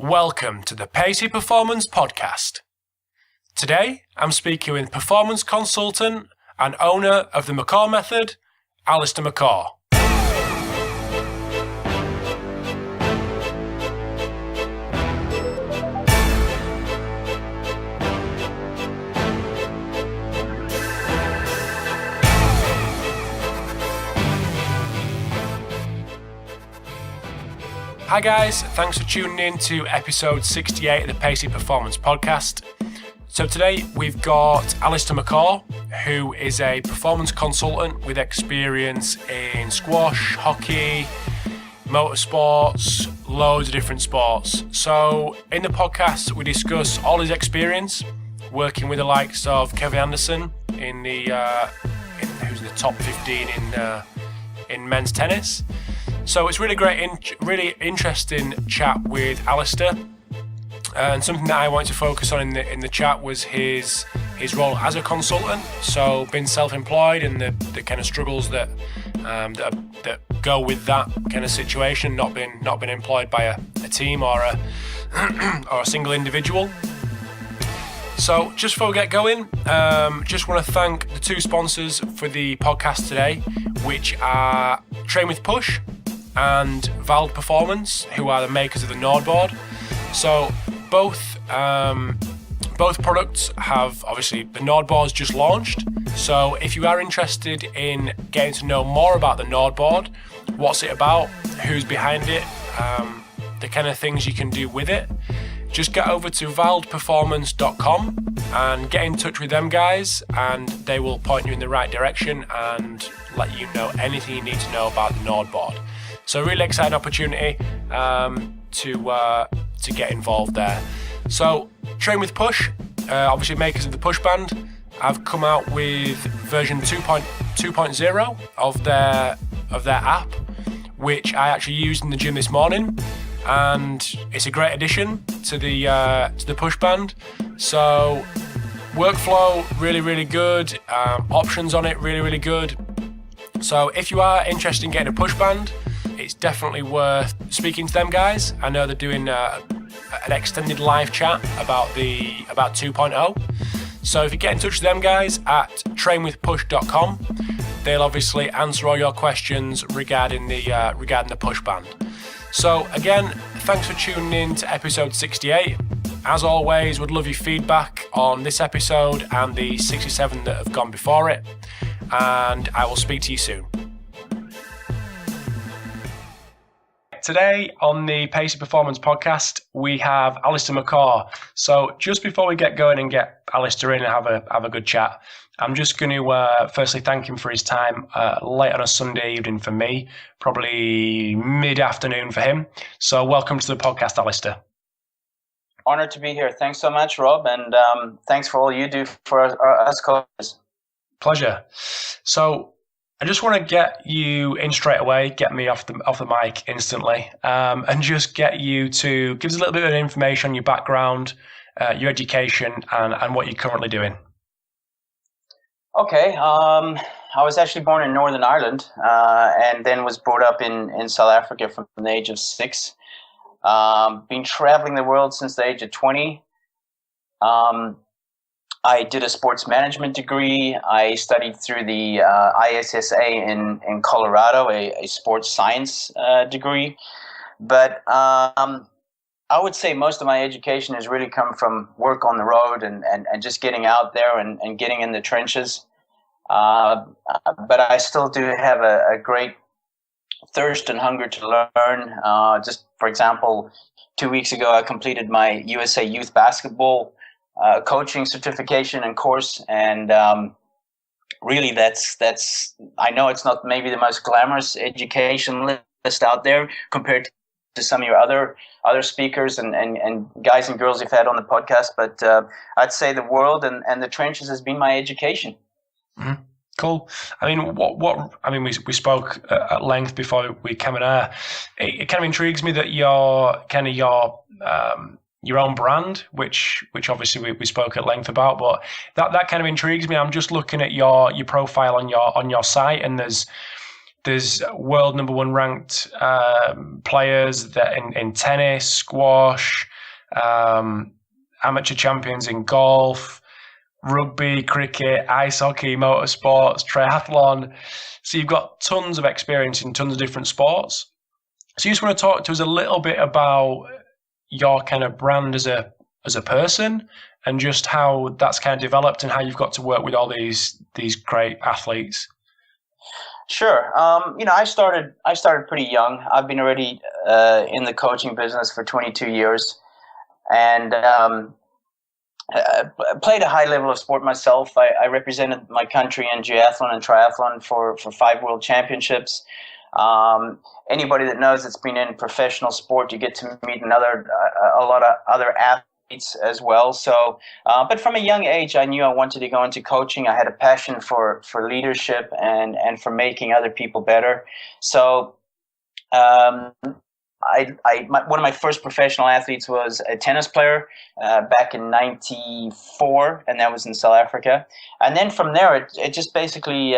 Welcome to the Pacey Performance Podcast. Today, I'm speaking with performance consultant and owner of the McCaw method, Allistair McCaw. Hi guys, thanks for tuning in to episode 68 of the Pacey Performance Podcast. So today we've got Allistair McCaw, who is a performance consultant with experience in squash, hockey, motorsports, loads of different sports. So in the podcast we discuss all his experience working with the likes of Kevin Anderson who's in the top 15 in men's tennis. So it's really great, really interesting chat with Allistair, and something that I wanted to focus on in the chat was his role as a consultant. So being self-employed and the kind of struggles that go with that kind of situation, not being employed by a team or a single individual. So just before we get going, just want to thank the two sponsors for the podcast today, which are Train with Push and Vald Performance, who are the makers of the NordBoard. So both products have, obviously, the NordBoard's just launched. So if you are interested in getting to know more about the NordBoard, what's it about, who's behind it, the kind of things you can do with it, just get over to valdperformance.com and get in touch with them guys, and they will point you in the right direction and let you know anything you need to know about the NordBoard. So really exciting opportunity to get involved there. So Train with Push, obviously makers of the Push Band, have come out with version 2.0 of their app, which I actually used in the gym this morning, and it's a great addition to the Push Band. So workflow really good, options on it really good. So if you are interested in getting a Push Band, it's definitely worth speaking to them guys. I know they're doing an extended live chat about 2.0. So if you get in touch with them guys at trainwithpush.com, they'll obviously answer all your questions regarding the Push Band. So again, thanks for tuning in to episode 68. As always, would love your feedback on this episode and the 67 that have gone before it. And I will speak to you soon. Today on the Pacey Performance Podcast, we have Allistair McCaw. So just before we get going and get Allistair in and have a good chat, I'm just going to firstly thank him for his time late on a Sunday evening for me, probably mid-afternoon for him. So welcome to the podcast, Allistair. Honored to be here. Thanks so much, Rob, and thanks for all you do for us coaches. Pleasure. So I just want to get you in straight away, get me off the mic instantly, and just get you to give us a little bit of information on your background, your education, and what you're currently doing. Okay. I was actually born in Northern Ireland, and then was brought up in South Africa from the age of 6. Been traveling the world since the age of 20. I did a sports management degree. I studied through the ISSA in Colorado, a sports science degree. But I would say most of my education has really come from work on the road and just getting out there and getting in the trenches. But I still do have a great thirst and hunger to learn. Just for example, 2 weeks ago, I completed my USA Youth Basketball coaching certification and course, and really that's I know it's not maybe the most glamorous education list out there compared to some of your other speakers and guys and girls you've had on the podcast, but I'd say the world and the trenches has been my education. Mm-hmm. Cool. I mean, we spoke at length before we came on air. It kind of intrigues me that your own brand, which obviously we spoke at length about, but that kind of intrigues me. I'm just looking at your profile on your site, and there's world number 1 ranked players that in tennis, squash, amateur champions in golf, rugby, cricket, ice hockey, motorsports, triathlon. So you've got tons of experience in tons of different sports. So you just want to talk to us a little bit about your kind of brand as a person, and just how that's kind of developed and how you've got to work with all these great athletes. Sure. I started pretty young. I've been already in the coaching business for 22 years, and played a high level of sport myself. I represented my country in duathlon and triathlon for 5 world championships. Anybody that knows that's been in professional sport, you get to meet a lot of other athletes as well. So, but from a young age, I knew I wanted to go into coaching. I had a passion for leadership and for making other people better. So, one of my first professional athletes was a tennis player back in '94, and that was in South Africa. And then from there, it just basically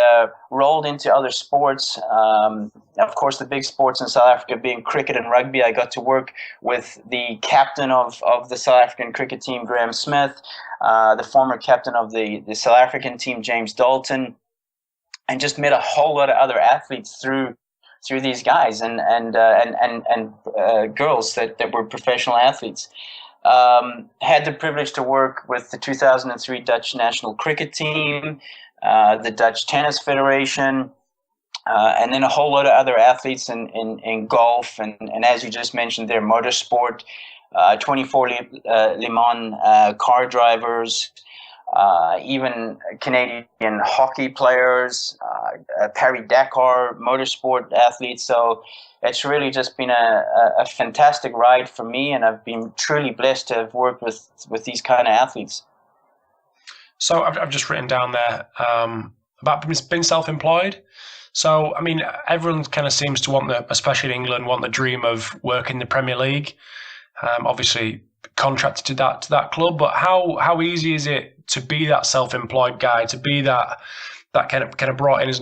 rolled into other sports. Of course, the big sports in South Africa being cricket and rugby. I got to work with the captain of the South African cricket team, Graham Smith, the former captain of the South African team, James Dalton, and just met a whole lot of other athletes through these guys and girls that were professional athletes. Had the privilege to work with the 2003 Dutch national cricket team, the Dutch Tennis Federation, and then a whole lot of other athletes in golf and as you just mentioned there, motorsport, 24 Le Mans car drivers, even Canadian hockey players, Paris-Dakar motorsport athletes. So it's really just been a fantastic ride for me, and I've been truly blessed to have worked with these kind of athletes. So I've just written down there about being self-employed. So, I mean, everyone kind of seems to want especially in England, want the dream of working in the Premier League. Obviously contracted to that club, but how easy is it to be that self-employed guy, to be that kind of brought in as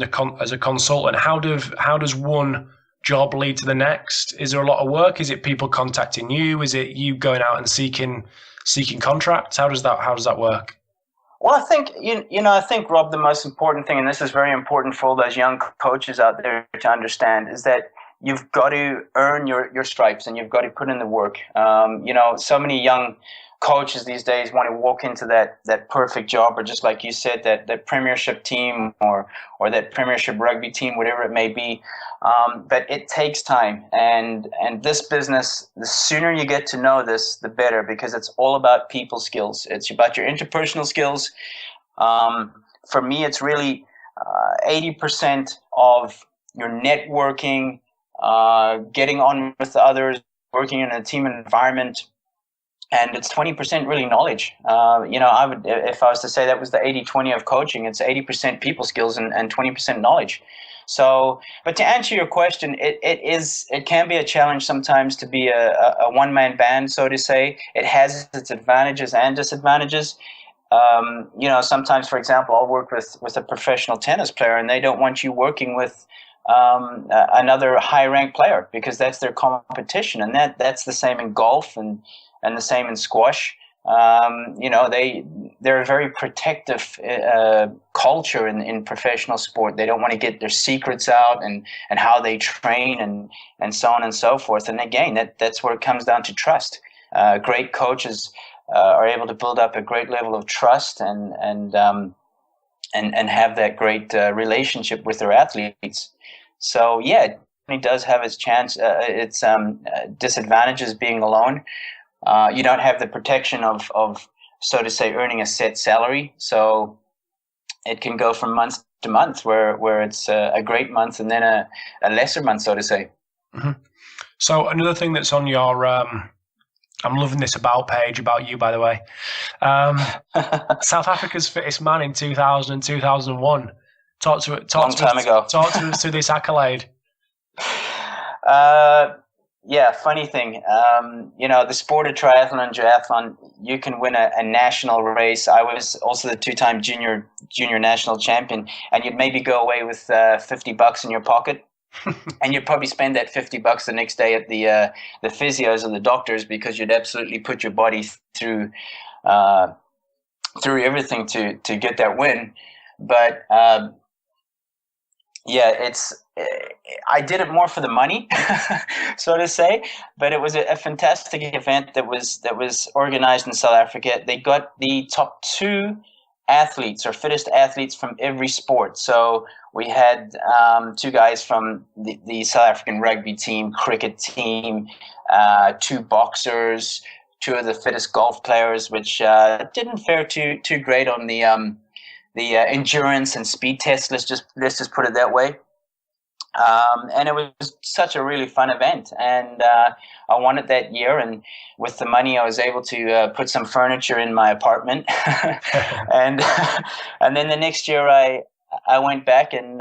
a consultant? How does one job lead to the next? Is there a lot of work? Is it people contacting you? Is it you going out and seeking contracts? How does that work? Well, I think I think, Rob, the most important thing, and this is very important for all those young coaches out there to understand, is that you've got to earn your stripes and you've got to put in the work. So many young coaches these days want to walk into that perfect job, or just like you said, that premiership team or that premiership rugby team, whatever it may be. But it takes time, and this business, the sooner you get to know this, the better, because it's all about people skills. It's about your interpersonal skills. For me, it's really 80% of your networking, getting on with others, working in a team environment. And it's 20% really knowledge. I would, if I was to say that was the 80-20 of coaching, it's 80% people skills and 20% knowledge. So, but to answer your question, it can be a challenge sometimes to be a one-man band, so to say. It has its advantages and disadvantages. Sometimes, for example, I'll work with a professional tennis player, and they don't want you working with another high-ranked player, because that's their competition, and that's the same in golf and the same in squash. They're a very protective culture in professional sport. They don't want to get their secrets out and how they train and so on and so forth. And again, that's where it comes down to trust. Great coaches are able to build up a great level of trust and have that great relationship with their athletes. So yeah, it does have its disadvantages being alone. You don't have the protection of, so to say, earning a set salary. So it can go from month to month, where it's a great month and then a lesser month, so to say. Mm-hmm. So another thing that's on your, I'm loving this about page, about you, by the way. South Africa's fittest man in 2000 and 2001. Talk to us to this accolade. Yeah, funny thing. The sport of triathlon and duathlon, you can win a national race. I was also the 2-time junior national champion, and you'd maybe go away with $50 in your pocket. And you'd probably spend that $50 the next day at the physios and the doctors, because you'd absolutely put your body through everything to get that win. But I did it more for the money, so to say. But it was a fantastic event that was organized in South Africa. They got the top 2 athletes or fittest athletes from every sport. So we had 2 guys from the South African rugby team, cricket team, 2 boxers, 2 of the fittest golf players, which didn't fare too great on the endurance and speed test. Let's just put it that way. And it was such a really fun event, and I won it that year. And with the money, I was able to put some furniture in my apartment. and then the next year, I went back and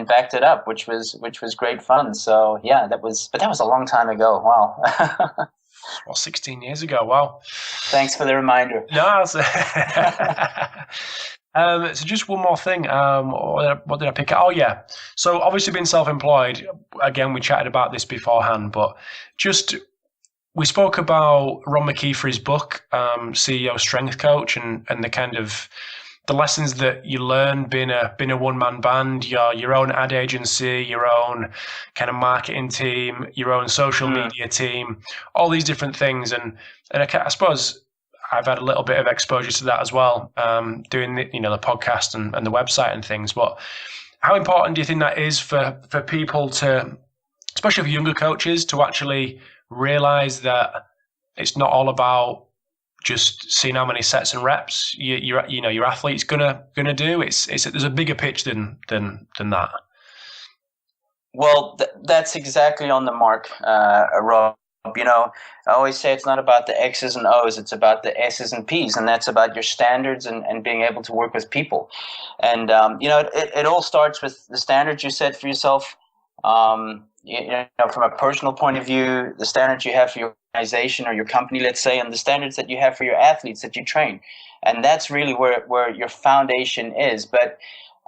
backed it up, which was great fun. So yeah, that was a long time ago. Wow. Well, 16 years ago. Wow. Thanks for the reminder. No. So just one more thing. What did I pick up? Oh, yeah. So obviously being self-employed, again, we chatted about this beforehand, but we spoke about Ron McKeefer's book, CEO Strength Coach, and the kind of the lessons that you learn being a one-man band, your own ad agency, your own kind of marketing team, your own social media team, all these different things. And I suppose I've had a little bit of exposure to that as well, doing the podcast and the website and things. But how important do you think that is for people to, especially for younger coaches, to actually realize that it's not all about just seeing how many sets and reps your athlete's gonna do? There's a bigger pitch than that. Well, that's exactly on the mark, Rob. I always say it's not about the X's and O's, it's about the S's and P's, and that's about your standards and being able to work with people. And, it all starts with the standards you set for yourself. From a personal point of view, the standards you have for your organization or your company, let's say, and the standards that you have for your athletes that you train. And that's really where your foundation is. But,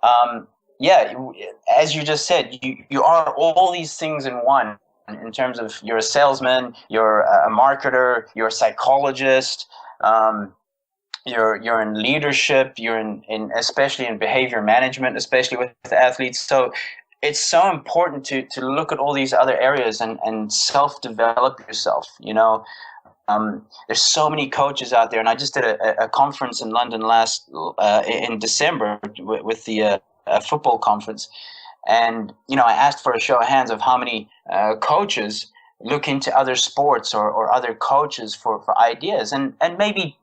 as you just said, you are all these things in one. In terms of you're a salesman, you're a marketer, you're a psychologist, you're in leadership, you're in especially in behavior management, especially with athletes. So it's so important to look at all these other areas and self-develop yourself. There's so many coaches out there, and I just did a conference in London in December with the football conference. And, I asked for a show of hands of how many coaches look into other sports or other coaches for ideas. And maybe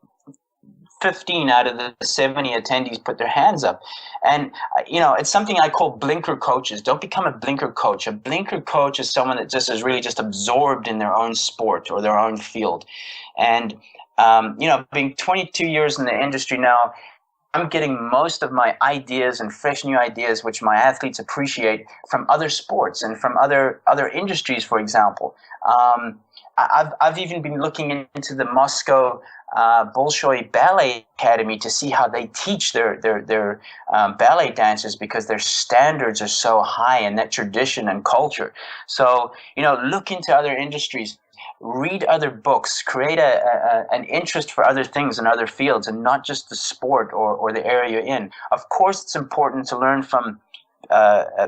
15 out of the 70 attendees put their hands up. And, it's something I call blinker coaches. Don't become a blinker coach. A blinker coach is someone that just is really just absorbed in their own sport or their own field. And, being 22 years in the industry now, I'm getting most of my ideas and fresh new ideas, which my athletes appreciate, from other sports and from other industries, for example. I've even been looking into the Moscow Bolshoi Ballet Academy to see how they teach their ballet dancers, because their standards are so high in that tradition and culture. So, look into other industries. Read other books, create an interest for other things in other fields, and not just the sport or the area you're in. Of course, it's important to learn from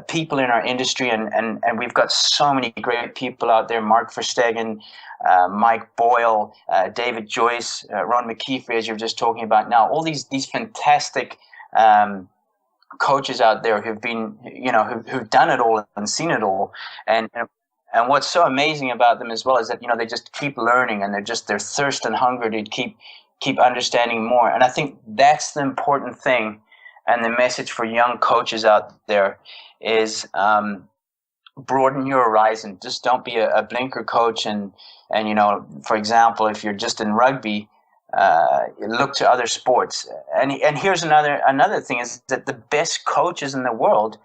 people in our industry, and we've got so many great people out there: Mark Verstegen, Mike Boyle, David Joyce, Ron McKeefer, as you were just talking about now. All these fantastic coaches out there who've been, who've done it all and seen it all, and what's so amazing about them as well is that, they just keep learning, and their thirst and hunger to keep understanding more. And I think that's the important thing, and the message for young coaches out there is broaden your horizon. Just don't be a blinker coach. And for example, if you're just in rugby, look to other sports. And here's another thing is that the best coaches in the world,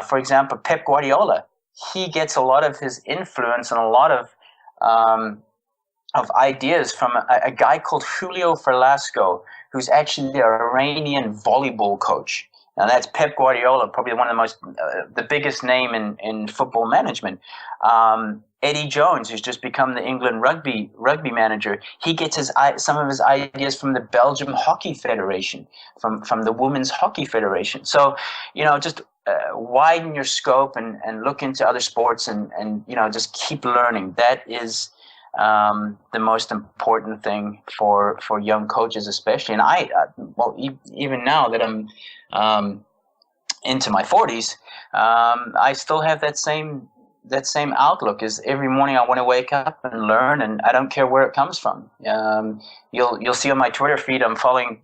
for example, Pep Guardiola, he gets a lot of his influence and a lot of ideas from a guy called Julio Velasco, who's actually an Iranian volleyball coach. Now that's Pep Guardiola, probably one of the most, the biggest name in football management. Eddie Jones, who's just become the England rugby manager, he gets some of his ideas from the Belgium Hockey Federation, from the Women's Hockey Federation. So, just widen your scope and look into other sports and just keep learning. That is the most important thing for young coaches, especially. And even now that I'm into my 40s, I still have that same outlook. Is every morning I want to wake up and learn, and I don't care where it comes from. You'll see on my Twitter feed I'm following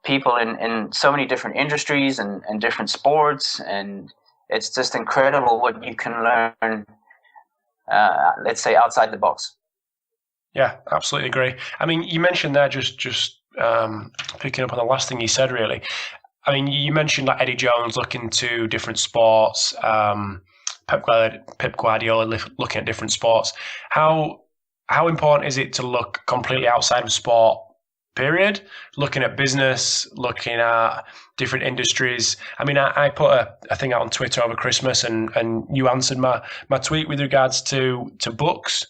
people in so many different industries and different sports, and it's just incredible what you can learn, let's say, outside the box. Yeah, absolutely agree. I mean, you mentioned there, just picking up on the last thing you said, really. I mean, you mentioned like Eddie Jones looking to different sports, Pep Guardiola looking at different sports. How important is it to look completely outside of sport, period? Looking at business, looking at different industries. I mean, I put a thing out on Twitter over Christmas, and you answered my tweet with regards to books.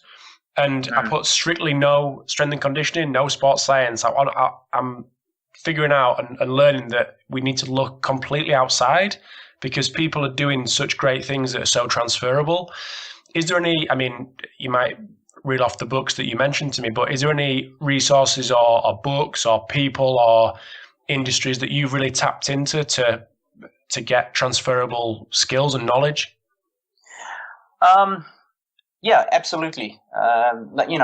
And I put strictly no strength and conditioning, no sports science. I'm figuring out and learning that we need to look completely outside, because people are doing such great things that are so transferable. Is there any, I mean, you might read off the books that you mentioned to me, but is there any resources or books or people or industries that you've really tapped into to get transferable skills and knowledge? Yeah, absolutely.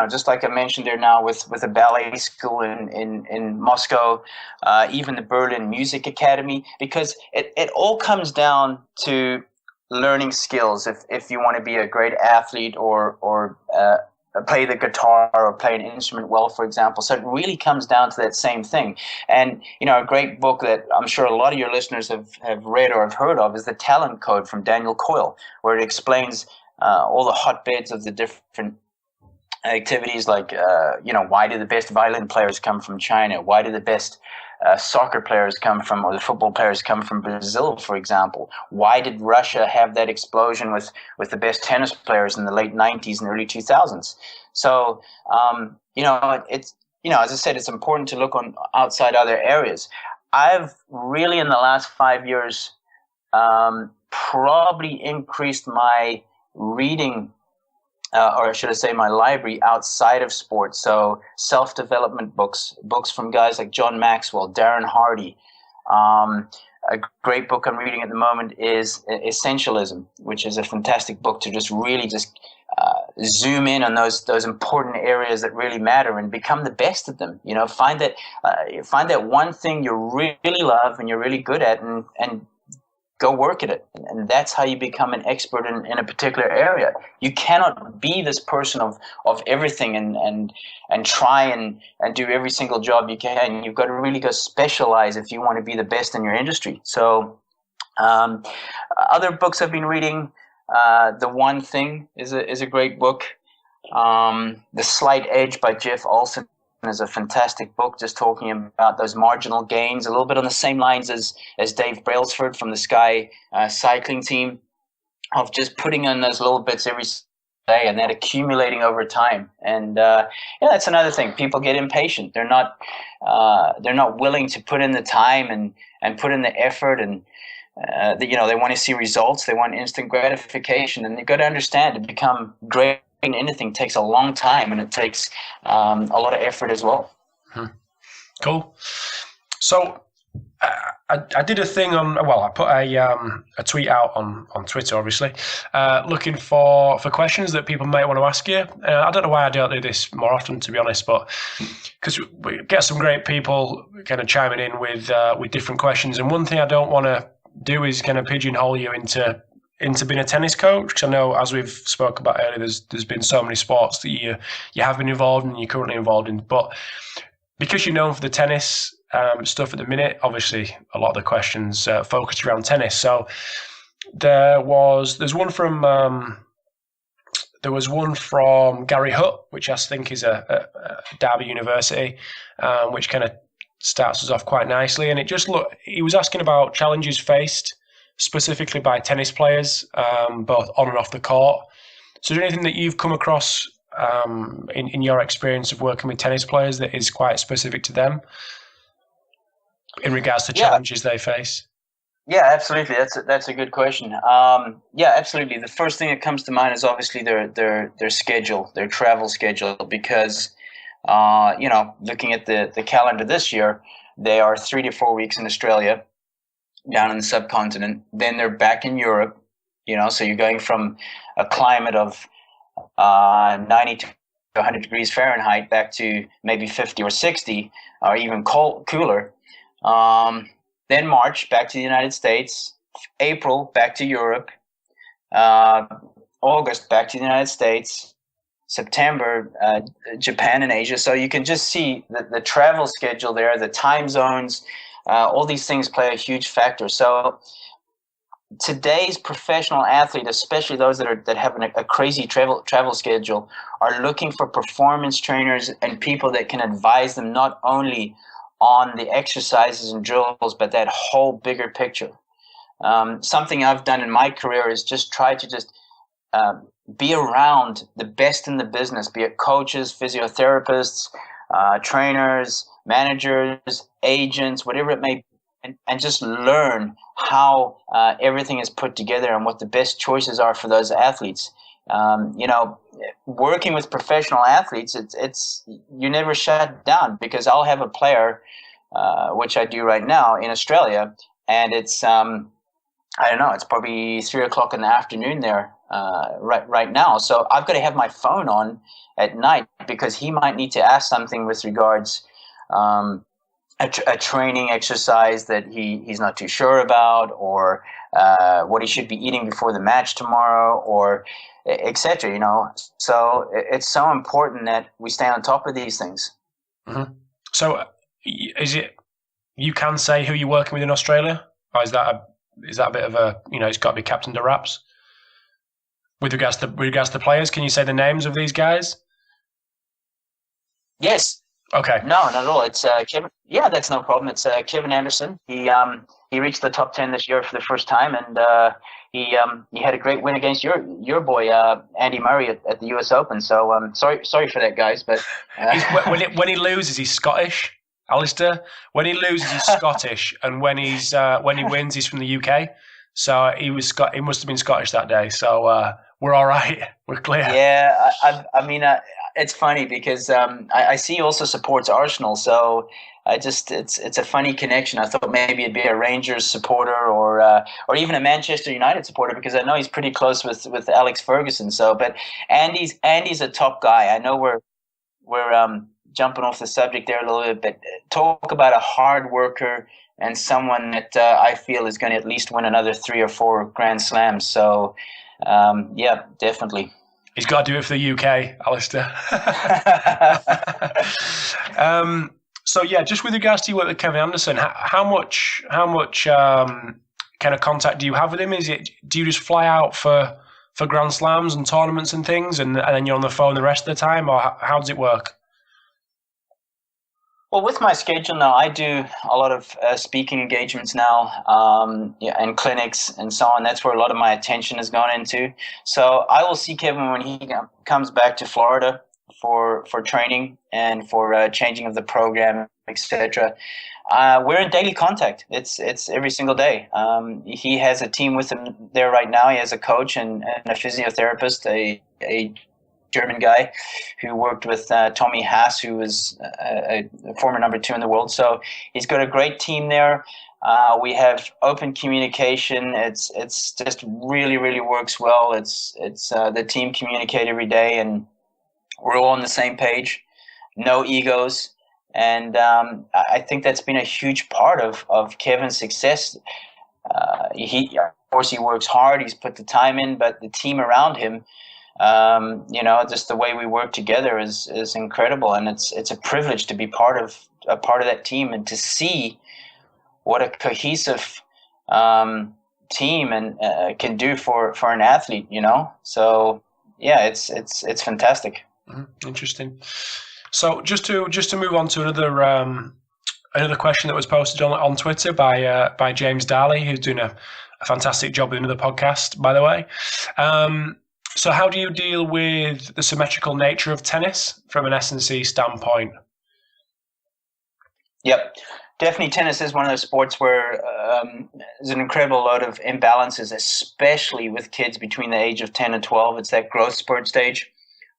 Just like I mentioned there now with a ballet school in Moscow, even the Berlin Music Academy, because it all comes down to learning skills. If you want to be a great athlete or play the guitar or play an instrument well, for example. So it really comes down to that same thing. And, a great book that I'm sure a lot of your listeners have read or have heard of is The Talent Code from Daniel Coyle, where it explains all the hotbeds of the different activities, like, why do the best violin players come from China? Why do the best soccer players come from, or the football players come from Brazil, for example? Why did Russia have that explosion with the best tennis players in the late 90s and early 2000s? So, it's, as I said, it's important to look on outside other areas. I've really, in the last 5 years, probably increased my reading, or should I say my library, outside of sports. So self-development books from guys like John Maxwell, Darren Hardy. A great book I'm reading at the moment is Essentialism, which is a fantastic book to just really zoom in on those important areas that really matter and become the best at them. Find that one thing you really love and you're really good at, and go work at it. And that's how you become an expert in a particular area. You cannot be this person of everything and try and do every single job you can. You've got to really go specialize if you want to be the best in your industry. So other books I've been reading, The One Thing is a great book. The Slight Edge by Jeff Olson is a fantastic book, just talking about those marginal gains, a little bit on the same lines as Dave Brailsford from the Sky cycling team, of just putting in those little bits every day and that accumulating over time. And that's another thing. People get impatient. They're not willing to put in the time and put in the effort, and they want to see results. They want instant gratification, and they've got to understand, to become great in anything takes a long time, and it takes a lot of effort as well. Cool. So I did a thing I put a tweet out on Twitter, obviously, looking for questions that people might want to ask you. I don't know why I don't do this more often, to be honest, but because we get some great people kind of chiming in with different questions. And one thing I don't want to do is kind of pigeonhole you into being a tennis coach, because I know, as we've spoke about earlier, there's been so many sports that you have been involved in and you're currently involved in. But because you're known for the tennis stuff at the minute, obviously a lot of the questions focused around tennis. So there was one from Gary Hutt, which I think is a Derby University, which kind of starts us off quite nicely. And he was asking about challenges faced specifically by tennis players, both on and off the court. So is there anything that you've come across in your experience of working with tennis players that is quite specific to them in regards to challenges they face? Yeah, absolutely. That's a good question. Yeah, absolutely. The first thing that comes to mind is obviously their schedule, their travel schedule, because looking at the calendar this year, they are 3 to 4 weeks in Australia, down in the subcontinent. Then they're back in Europe. So you're going from a climate of 90 to 100 degrees Fahrenheit back to maybe 50 or 60, or even cooler. Then March, back to the United States. April, back to Europe. August, back to the United States. September, Japan and Asia. So you can just see the travel schedule there, the time zones, all these things play a huge factor. So today's professional athlete, especially those that have a crazy travel schedule, are looking for performance trainers and people that can advise them not only on the exercises and drills, but that whole bigger picture. Something I've done in my career is just try to be around the best in the business, be it coaches, physiotherapists, trainers, managers, agents, whatever it may be, and just learn how everything is put together and what the best choices are for those athletes. Working with professional athletes, it's you never shut down, because I'll have a player, which I do right now in Australia, and it's I don't know, it's probably 3 o'clock in the afternoon there right now. So I've got to have my phone on at night, because he might need to ask something with regards a training exercise that he's not too sure about, or what he should be eating before the match tomorrow, or etc. So it's so important that we stay on top of these things. Mm-hmm. So is it, you can say who you're working with in Australia, or is that a bit of a, it's got to be kept under wraps with regards to players? Can you say the names of these guys? Yes. Okay. No, not at all. It's Kevin. Yeah, that's no problem. It's Kevin Anderson. He reached the top 10 this year for the first time, and he had a great win against your boy Andy Murray at the U.S. Open. So sorry for that, guys. But when he loses, he's Scottish. Allistair, when he loses, he's Scottish, and when he wins, he's from the UK. So he must have been Scottish that day. So we're all right. We're clear. Yeah, I mean, it's funny because I see he also supports Arsenal. So it's a funny connection. I thought maybe it'd be a Rangers supporter or even a Manchester United supporter, because I know he's pretty close with Alex Ferguson. So, but Andy's a top guy. I know we're jumping off the subject there a little bit, but talk about a hard worker and someone that I feel is going to at least win another 3 or 4 Grand Slams. So, yeah, definitely. He's got to do it for the UK, Allistair. So yeah, just with regards to your work with Kevin Anderson, how much kind of contact do you have with him? Do you just fly out for Grand Slams and tournaments and things, and then you're on the phone the rest of the time, or how does it work? Well, with my schedule now, I do a lot of speaking engagements now, and clinics and so on. That's where a lot of my attention has gone into. So I will see Kevin when he comes back to Florida for training and for changing of the program, etc. We're in daily contact. It's every single day. He has a team with him there right now. He has a coach and a physiotherapist, a German guy who worked with Tommy Haas, who was a former number 2 in the world. So he's got a great team there. We have open communication. It's just really, really works well. It's the team communicate every day, and we're all on the same page. No egos. And I think that's been a huge part of Kevin's success. Of course, he works hard. He's put the time in, but the team around him, just the way we work together is incredible, and it's a privilege to be part of that team and to see what a cohesive team and can do for an athlete. So yeah, it's fantastic. Interesting. So just to move on to Another question that was posted on Twitter by James Darley, who's doing a fantastic job with another podcast, by the way. So how do you deal with the symmetrical nature of tennis from an S&C standpoint? Yep. Definitely tennis is one of those sports where there's an incredible load of imbalances, especially with kids between the age of 10 and 12. It's that growth spurt stage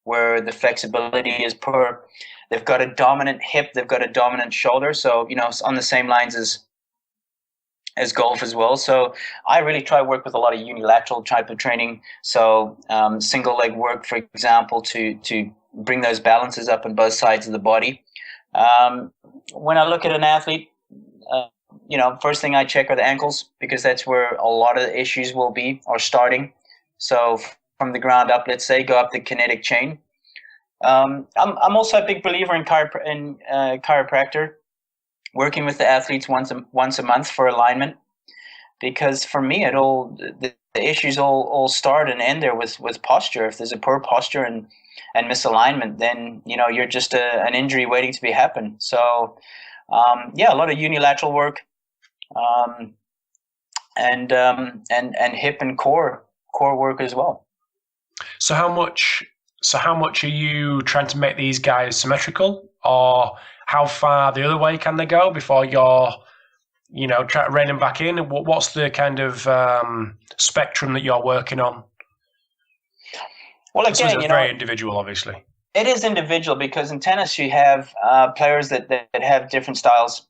where the flexibility is poor. They've got a dominant hip, they've got a dominant shoulder. So, it's on the same lines as golf as well. So I really try to work with a lot of unilateral type of training. So single leg work, for example, to bring those balances up on both sides of the body. When I look at an athlete, first thing I check are the ankles, because that's where a lot of the issues will be or starting. So from the ground up, let's say, go up the kinetic chain. I'm also a big believer in chiropractor, working with the athletes once a month for alignment, because for me, the issues all start and end there with posture. If there's a poor posture and misalignment, then you're just an injury waiting to be happen. So a lot of unilateral work, and hip and core work as well. So how much are you trying to make these guys symmetrical, or how far the other way can they go before you're try to rein them back in? What's the kind of spectrum that you're working on? Well, again, it's very individual, obviously. It is individual, because in tennis you have players that have different styles.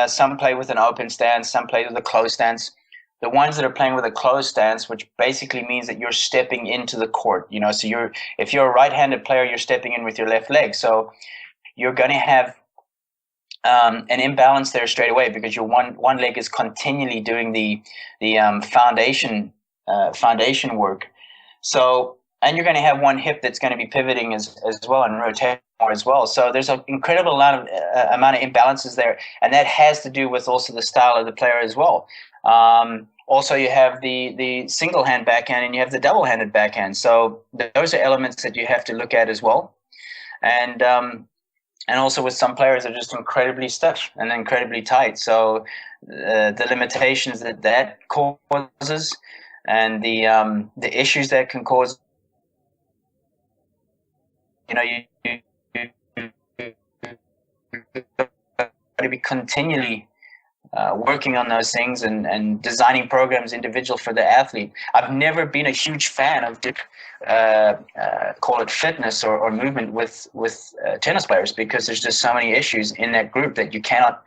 Some play with an open stance, some play with a closed stance. The ones that are playing with a closed stance, which basically means that you're stepping into the court. So if you're a right-handed player, you're stepping in with your left leg. So you're going to have an imbalance there straight away, because your one leg is continually doing the foundation work. So, and you're going to have one hip that's going to be pivoting as well and rotating more as well. So there's an incredible amount of imbalances there, and that has to do with also the style of the player as well. Also, you have the single hand backhand and you have the double handed backhand. So those are elements that you have to look at as well. And also with some players are just incredibly stiff and incredibly tight. So the limitations that causes, and the issues that can cause, you got to be continually working on those things and designing programs individual for the athlete. I've never been a huge fan of call it fitness or movement with tennis players, because there's just so many issues in that group that you cannot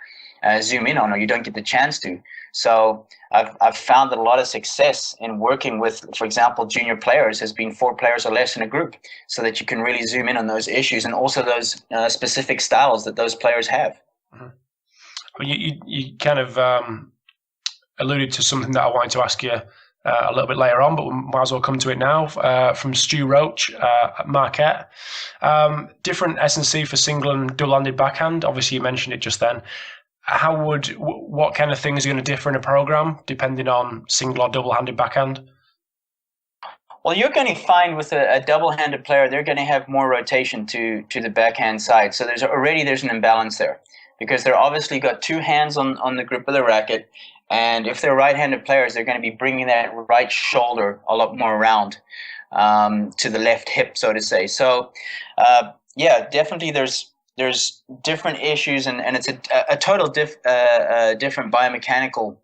zoom in on, or you don't get the chance to. So I've found that a lot of success in working with, for example, junior players has been 4 players or less in a group, so that you can really zoom in on those issues and also those specific styles that those players have. Mm-hmm. Well, you kind of alluded to something that I wanted to ask you a little bit later on, but we might as well come to it now. From Stu Roach at Marquette. Different S&C for single and double-handed backhand. Obviously, you mentioned it just then. What kind of things are going to differ in a program depending on single or double-handed backhand? Well, you're going to find with a double-handed player, they're going to have more rotation to the backhand side. So there's an imbalance there, because they're obviously got 2 hands on the grip of the racket. And if they're right-handed players, they're going to be bringing that right shoulder a lot more around to the left hip, so to say. So, definitely there's different issues, and it's a total different biomechanical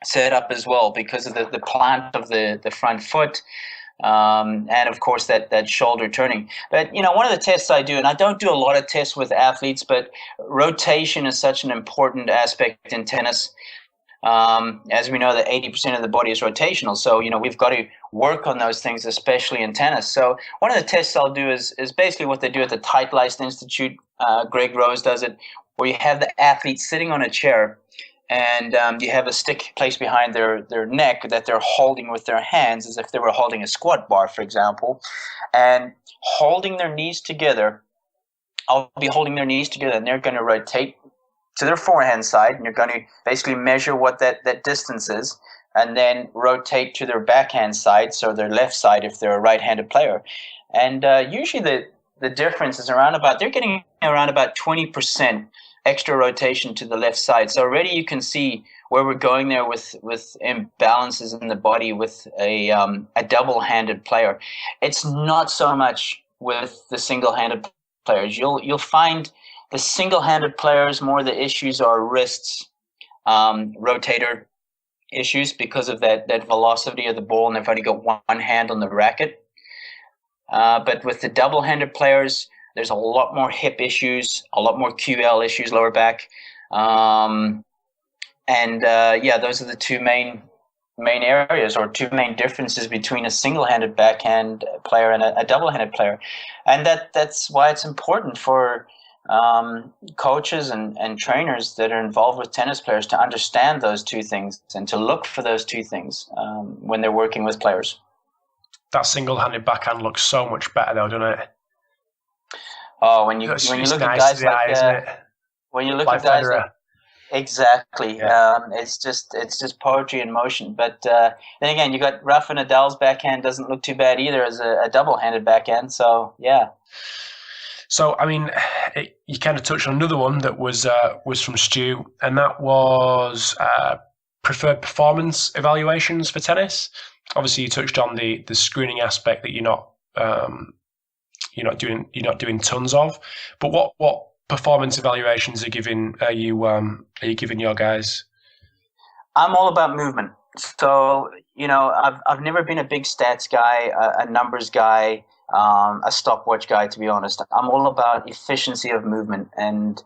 setup as well, because of the plant of the front foot, and of course that shoulder turning. But one of the tests I do, and I don't do a lot of tests with athletes, but rotation is such an important aspect in tennis. As we know that 80% of the body is rotational, so we've got to work on those things, especially in tennis. So one of the tests I'll do is basically what they do at the Tight Leist Institute. Greg Rose does it, where you have the athlete sitting on a chair, and you have a stick placed behind their neck that they're holding with their hands as if they were holding a squat bar, for example, and holding their knees together. I'll be holding their knees together, and they're going to rotate to their forehand side, and you're going to basically measure what that distance is, and then rotate to their backhand side, so their left side if they're a right-handed player. And usually the difference is they're getting around about 20% extra rotation to the left side. So already you can see where we're going there with imbalances in the body with a double-handed player. It's not so much with the single-handed players. You'll find the single-handed players, more the issues are wrists, rotator issues because of that velocity of the ball, and they've only got one hand on the racket. But with the double-handed players, there's a lot more hip issues, a lot more QL issues, lower back. Those are the two main areas, or two main differences between a single-handed backhand player and a double-handed player. And that's why it's important for coaches and trainers that are involved with tennis players to understand those two things and to look for those two things when they're working with players. That single-handed backhand looks so much better though, doesn't it? Oh, when you look at guys like that, when you look at guys like, exactly, it's just poetry in motion. But then again, you got Rafa Nadal's backhand doesn't look too bad either as a double-handed backhand. So yeah. So I mean, you kind of touched on another one that was from Stu, and that was preferred performance evaluations for tennis. Obviously, you touched on the screening aspect that you're not doing tons of. But what performance evaluations are you giving your guys? I'm all about movement. So I've never been a big stats guy, a numbers guy, a stopwatch guy. To be honest, I'm all about efficiency of movement and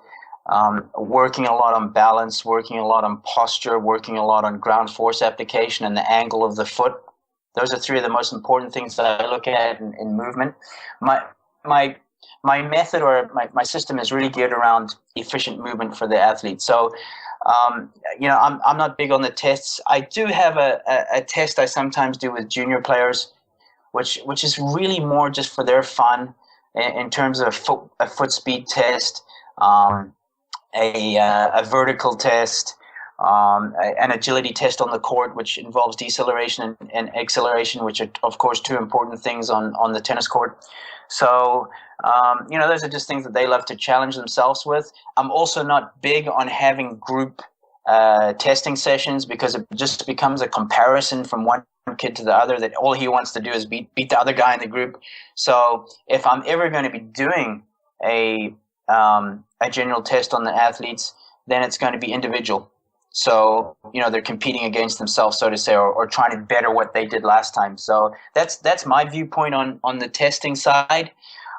working a lot on balance, working a lot on posture, working a lot on ground force application and the angle of the foot. Those are three of the most important things that I look at in movement. My method or my system is really geared around efficient movement for the athlete. So, I'm not big on the tests. I do have a test I sometimes do with junior players, which is really more just for their fun in terms of a foot speed test, a vertical test, an agility test on the court, which involves deceleration and acceleration, which are, of course, two important things on the tennis court. So, those are just things that they love to challenge themselves with. I'm also not big on having group testing sessions because it just becomes a comparison from one kid to the other that all he wants to do is beat the other guy in the group. So if I'm ever going to be doing a general test on the athletes, then it's going to be individual. So, they're competing against themselves, so to say, or trying to better what they did last time. So that's my viewpoint on the testing side.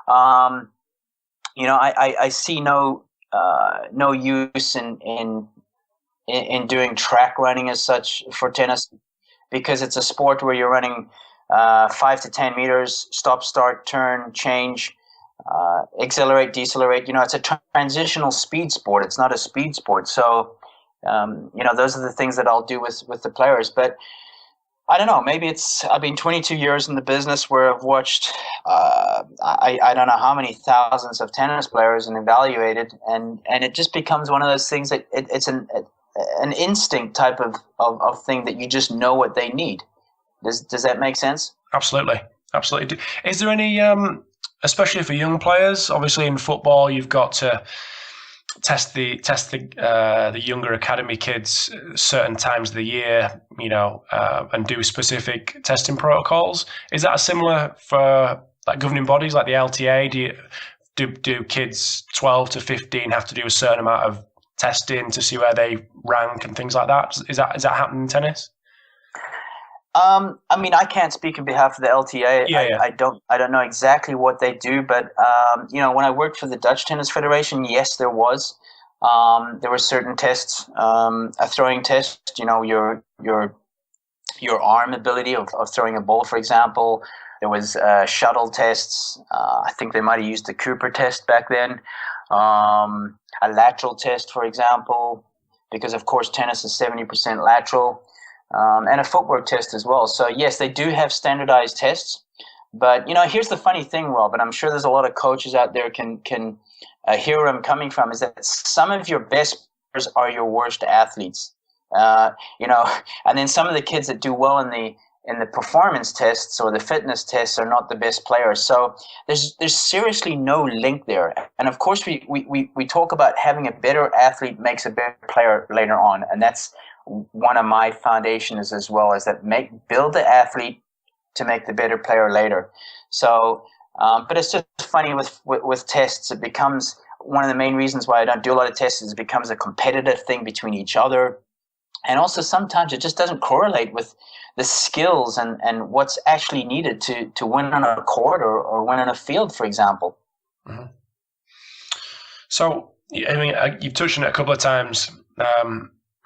I see no use in doing track running as such for tennis, because it's a sport where you're running 5 to 10 meters, stop, start, turn, change, accelerate, decelerate. It's a transitional speed sport. It's not a speed sport. So, those are the things that I'll do with the players. But I don't know, maybe I've been 22 years in the business where I've watched, I don't know how many thousands of tennis players and evaluated, and it just becomes one of those things that it's an instinct type of thing that you just know what they need. Does that make sense? Absolutely. Is there any, especially for young players, obviously in football, you've got to test the younger academy kids certain times of the year, and do specific testing protocols. Is that similar for like governing bodies like the LTA? Do kids 12 to 15 have to do a certain amount of testing to see where they rank and things like that? Is that happening in tennis? I can't speak on behalf of the LTA. Yeah. I don't know exactly what they do, but when I worked for the Dutch Tennis Federation, yes, there were certain tests, a throwing test, your arm ability of throwing a ball, for example. There was shuttle tests. I think they might have used the Cooper test back then. A lateral test, for example, because of course tennis is 70% lateral. And a footwork test as well. So yes, they do have standardized tests. But here's the funny thing, Rob, and I'm sure there's a lot of coaches out there can hear where I'm coming from, is that some of your best players are your worst athletes. And then some of the kids that do well in in the performance tests or the fitness tests are not the best players. So there's seriously no link there. And of course, we talk about having a better athlete makes a better player later on, and that's one of my foundations as well, is that build the athlete to make the better player later. So, but it's just funny with tests. It becomes one of the main reasons why I don't do a lot of tests is it becomes a competitive thing between each other. And also sometimes it just doesn't correlate with the skills and what's actually needed to win on a court or win on a field, for example. Mm-hmm. So, I mean, you've touched on it a couple of times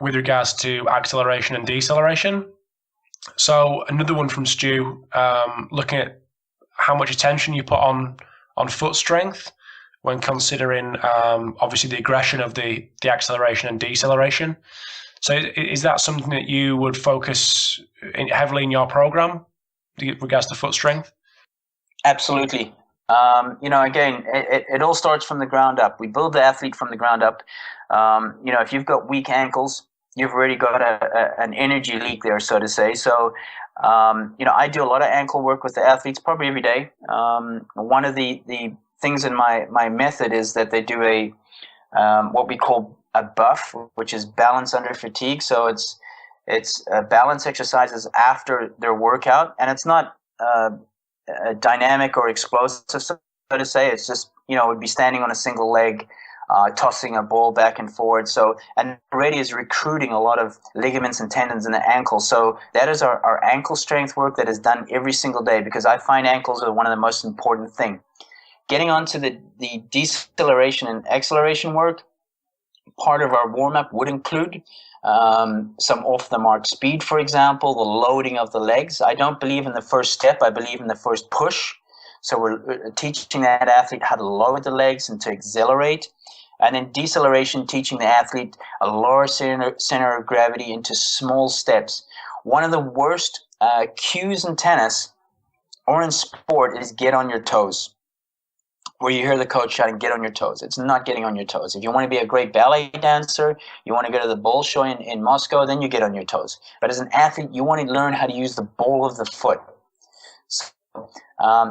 with regards to acceleration and deceleration. So another one from Stu, looking at how much attention you put on foot strength when considering obviously the aggression of the acceleration and deceleration. So is that something that you would focus heavily in your program with regards to foot strength? Absolutely. Again, it all starts from the ground up. We build the athlete from the ground up. If you've got weak ankles, you've already got an energy leak there, so to say. So, I do a lot of ankle work with the athletes probably every day. One of the things in my method is that they do what we call a buff, which is balance under fatigue. So it's balance exercises after their workout, and it's not dynamic or explosive, so to say. It's just, would be standing on a single leg, tossing a ball back and forward. So, and already is recruiting a lot of ligaments and tendons in the ankle. So that is our ankle strength work that is done every single day, because I find ankles are one of the most important thing. Getting onto the deceleration and acceleration work, part of our warm-up would include some off-the-mark speed, for example, the loading of the legs. I don't believe in the first step. I believe in the first push. So we're teaching that athlete how to lower the legs and to accelerate. And then deceleration, teaching the athlete a lower center of gravity into small steps. One of the worst cues in tennis or in sport is get on your toes, where you hear the coach shouting, get on your toes. It's not getting on your toes. If you want to be a great ballet dancer, you want to go to the ball show in Moscow, then you get on your toes. But as an athlete, you want to learn how to use the ball of the foot. So,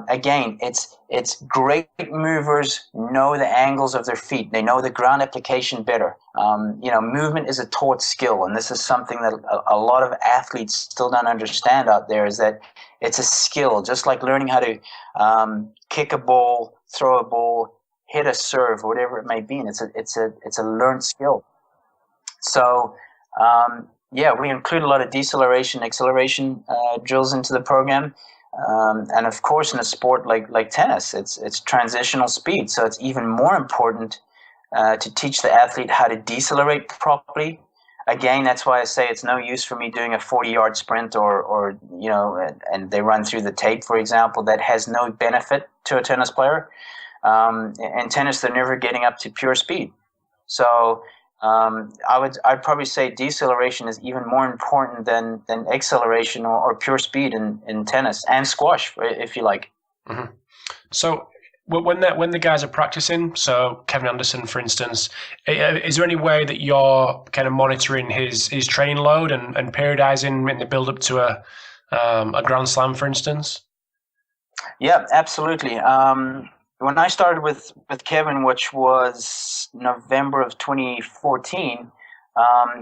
again, it's great movers know the angles of their feet. They know the ground application better. Movement is a taught skill, and this is something that a lot of athletes still don't understand out there, is that it's a skill, just like learning how to kick a ball, throw a ball, hit a serve, whatever it may be. And it's a learned skill. So, we include a lot of deceleration, acceleration drills into the program. And of course, in a sport like tennis, it's transitional speed. So it's even more important to teach the athlete how to decelerate properly. Again, that's why I say it's no use for me doing a 40-yard sprint or and they run through the tape, for example. That has no benefit to a tennis player. In tennis, they're never getting up to pure speed. So I'd probably say deceleration is even more important than acceleration or pure speed in tennis and squash, if you like. Mm-hmm. So when the guys are practicing, so Kevin Anderson, for instance, is there any way that you're kind of monitoring his training load and periodizing in the build up to a Grand Slam, for instance? Yeah, absolutely. When I started with Kevin, which was November of 2014,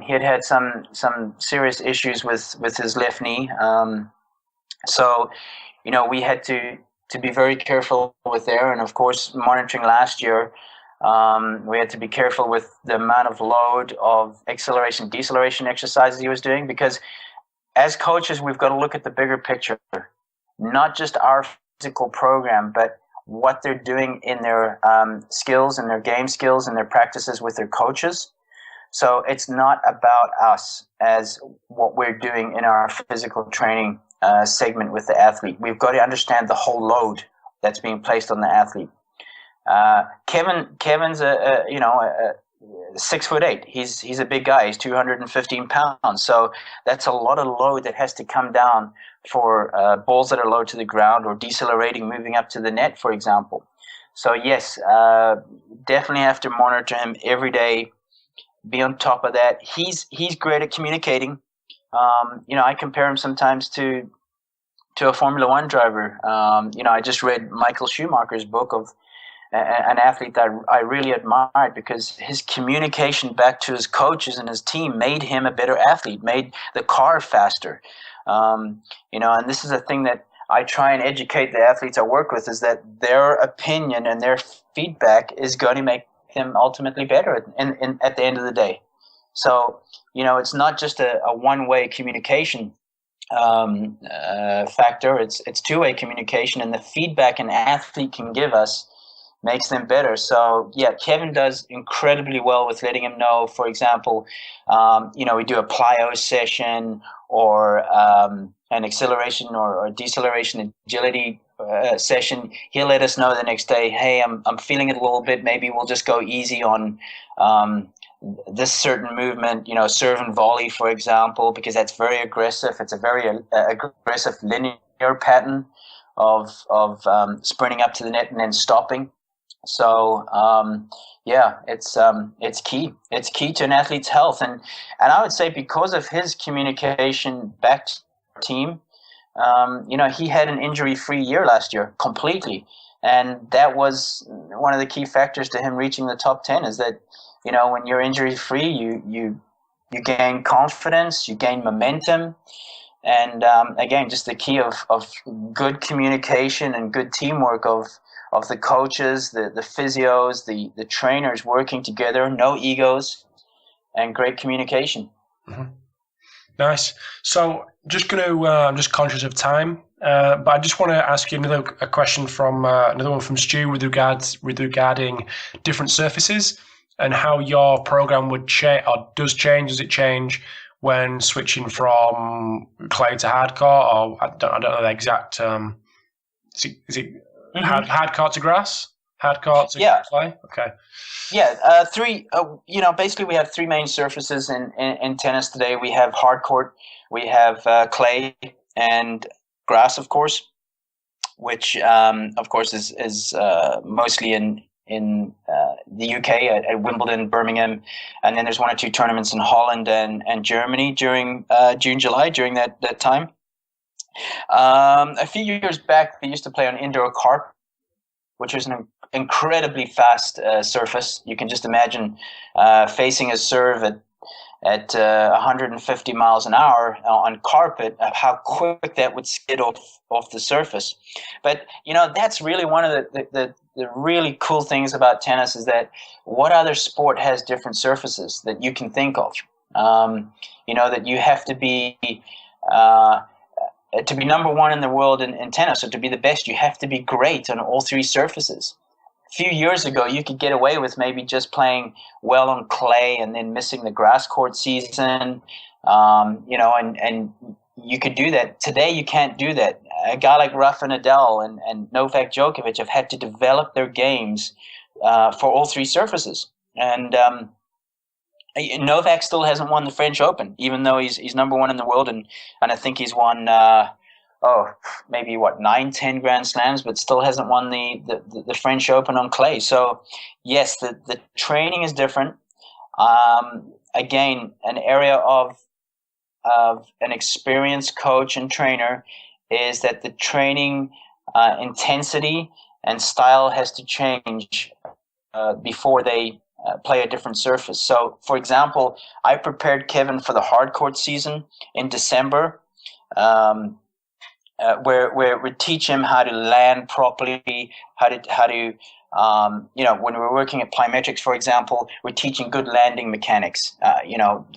he had some serious issues with his left knee. So, we had to be very careful with there. And of course, monitoring last year, we had to be careful with the amount of load of acceleration, deceleration exercises he was doing, because as coaches, we've got to look at the bigger picture, not just our physical program, but what they're doing in their skills and their game skills and their practices with their coaches. So it's not about us as what we're doing in our physical training segment with the athlete. We've got to understand the whole load that's being placed on the athlete. Kevin's a 6'8". He's a big guy. He's 215 pounds. So that's a lot of load that has to come down for balls that are low to the ground or decelerating, moving up to the net, for example. So yes, definitely have to monitor him every day. Be on top of that. He's great at communicating. I compare him sometimes to to a Formula One driver. I just read Michael Schumacher's book of an athlete that I really admired, because his communication back to his coaches and his team made him a better athlete, made the car faster. And this is a thing that I try and educate the athletes I work with, is that their opinion and their feedback is going to make them ultimately better at the end of the day. So, it's not just a one-way communication factor. It's two-way communication, and the feedback an athlete can give us makes them better. So yeah, Kevin does incredibly well with letting him know, for example, we do a plyo session, or an acceleration or deceleration agility session. He'll let us know the next day, hey, I'm feeling it a little bit, maybe we'll just go easy on this certain movement, serve and volley, for example, because that's very aggressive. It's a very aggressive linear pattern of sprinting up to the net and then stopping. So it's key. It's key to an athlete's health, and I would say because of his communication back to our team, he had an injury-free year last year completely, and that was one of the key factors to him reaching the top 10. Is that when you're injury-free, you gain confidence, you gain momentum. And again, just the key of good communication and good teamwork of the coaches, the physios, the trainers working together, no egos, and great communication. Mm-hmm. Nice. So I'm just conscious of time, but I just want to ask you a question from another one from Stu regarding different surfaces and how your program would change, or does change. Does it change when switching from clay to hardcore, or I don't know the exact. Is it mm-hmm. hardcore to grass? Hardcore to clay? Okay. Yeah, three. Basically, we have three main surfaces in tennis today. We have hard court, we have clay, and grass, of course, which of course is mostly in the UK at Wimbledon, Birmingham, and then there's one or two tournaments in Holland and Germany during June, July, during that time. A few years back, we used to play on indoor carpet, which is an incredibly fast surface. You can just imagine facing a serve at 150 miles an hour on carpet, how quick that would skid off the surface. But that's really one of the really cool things about tennis, is that what other sport has different surfaces that you can think of? That you have to be number one in the world in tennis, or to be the best, you have to be great on all three surfaces. A few years ago, you could get away with maybe just playing well on clay and then missing the grass court season, and you could do that. Today, you can't do that. A guy like Rafa Nadal and Novak Djokovic have had to develop their games for all three surfaces. And Novak still hasn't won the French Open, even though he's number one in the world, and I think he's won maybe 9-10 Grand Slams, but still hasn't won the French Open on clay. So yes, the training is different. Again, an area of an experienced coach and trainer is that the training intensity and style has to change before they play a different surface. So, for example, I prepared Kevin for the hard court season in December, where we teach him how to land properly, how to when we're working at plyometrics, for example, we're teaching good landing mechanics.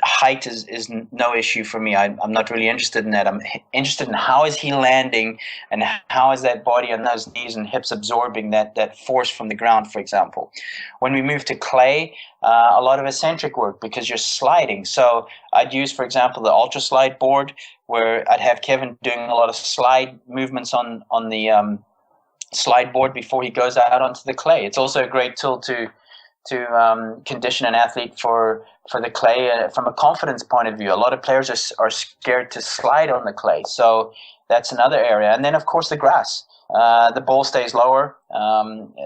Height is no issue for me. I'm not really interested in that. I'm interested in how is he landing, and how is that body on those knees and hips absorbing that force from the ground, for example. When we move to clay, a lot of eccentric work because you're sliding. So I'd use, for example, the ultra slide board, where I'd have Kevin doing a lot of slide movements on the slide board before he goes out onto the clay. It's also a great tool to condition an athlete for the clay from a confidence point of view. A lot of players are scared to slide on the clay, so that's another area. And then, of course, the grass. The ball stays lower.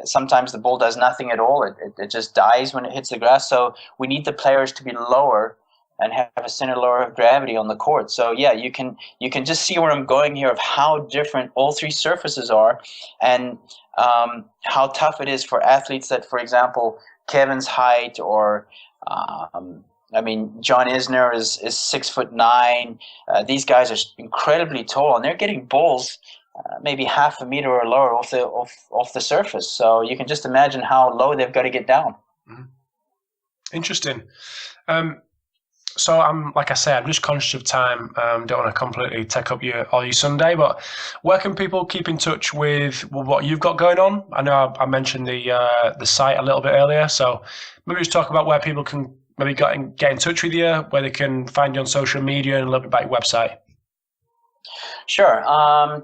Sometimes the ball does nothing at all. It just dies when it hits the grass. So we need the players to be lower and have a center lower of gravity on the court. So yeah, you can just see where I'm going here of how different all three surfaces are, and how tough it is for athletes that, for example, Kevin's height, or John Isner is 6'9". These guys are incredibly tall, and they're getting balls maybe half a meter or lower off the surface. So you can just imagine how low they've got to get down. Mm-hmm. Interesting. So I'm just conscious of time. Don't want to completely take up all your Sunday, but where can people keep in touch with what you've got going on? I know I mentioned the site a little bit earlier, so maybe just talk about where people can maybe get in touch with you, where they can find you on social media, and a little bit about your website. Sure.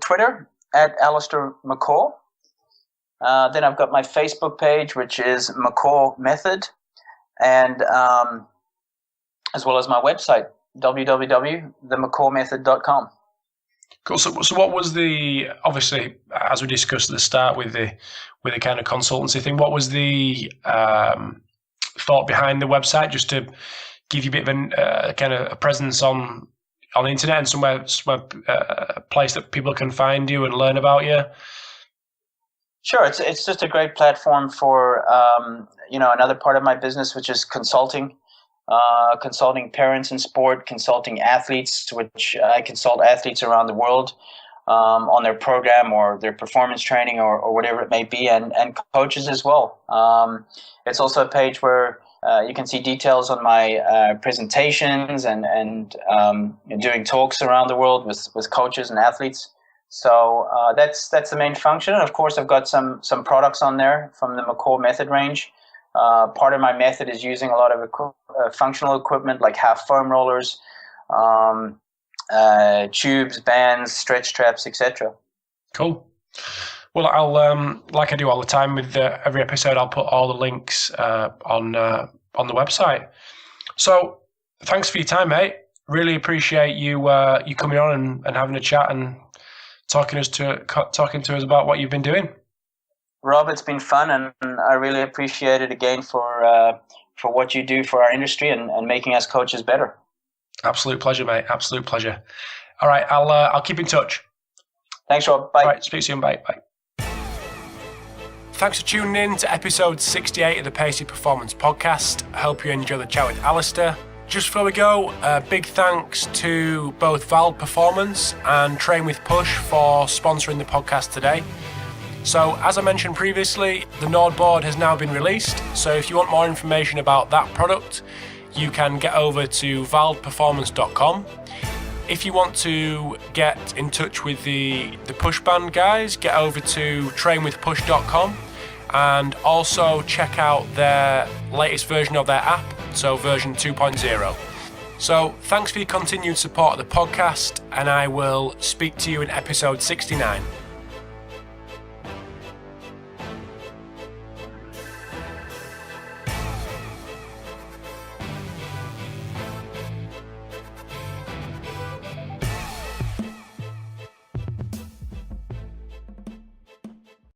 Twitter at Allistair McCaw. Then I've got my Facebook page, which is McCaw Method, and as well as my website, www.themccawmethod.com. Cool. So what was obviously, as we discussed at the start with the kind of consultancy thing, what was the thought behind the website? Just to give you a bit of a kind of a presence on the internet, and somewhere a place that people can find you and learn about you? Sure. It's just a great platform for another part of my business, which is consulting parents in sport, consulting athletes, which I consult athletes around the world on their program or their performance training or whatever it may be, and coaches as well. It's also a page where you can see details on my presentations and doing talks around the world with coaches and athletes. So that's the main function. And of course, I've got some products on there from the McCaw Method range. Part of my method is using a lot of functional equipment like half foam rollers, tubes, bands, stretch straps, etc. Cool. Well, I'll like I do all the time with every episode, I'll put all the links on the website. So thanks for your time, mate. Really appreciate you coming on and having a chat and talking to us about what you've been doing. Rob, it's been fun, and I really appreciate it again for what you do for our industry and making us coaches better. Absolute pleasure, mate. Absolute pleasure. All right, I'll keep in touch. Thanks, Rob. Bye. All right, speak soon. Bye. Thanks for tuning in to episode 68 of the Pacey Performance Podcast. I hope you enjoy the chat with Allistair. Just before we go, big thanks to both Valve Performance and Train with Push for sponsoring the podcast today. So, as I mentioned previously, the Nord board has now been released. So if you want more information about that product, you can get over to valveperformance.com. If you want to get in touch with the push band guys, get over to trainwithpush.com, and also check out their latest version of their app, so version 2.0. So thanks for your continued support of the podcast, and I will speak to you in episode 69.